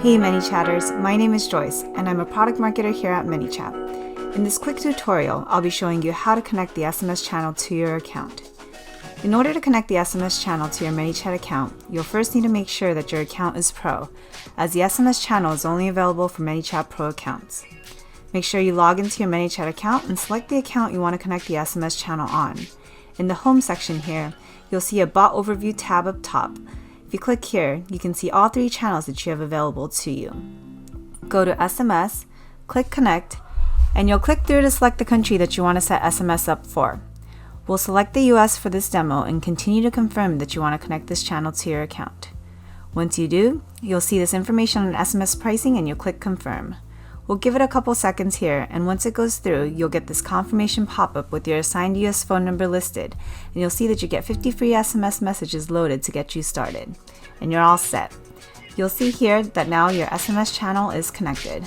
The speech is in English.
Hey ManyChatters, my name is Joyce and I'm a product marketer here at ManyChat. In this quick tutorial, I'll be showing you how to connect the SMS channel to your account. In order to connect the SMS channel to your ManyChat account, you'll first need to make sure that your account is Pro, as the SMS channel is only available for ManyChat Pro accounts. Make sure you log into your ManyChat account and select the account you want to connect the SMS channel on. In the Home section here, you'll see a Bot Overview tab up top. If you click here, you can see all 3 channels that you have available to you. Go to SMS, click Connect, and you'll click through to select the country that you want to set SMS up for. We'll select the US for this demo and continue to confirm that you want to connect this channel to your account. Once you do, you'll see this information on SMS pricing and you'll click Confirm. We'll give it a couple seconds here, and once it goes through, you'll get this confirmation pop-up with your assigned US phone number listed, and you'll see that you get 50 free SMS messages loaded to get you started. And you're all set. You'll see here that now your SMS channel is connected.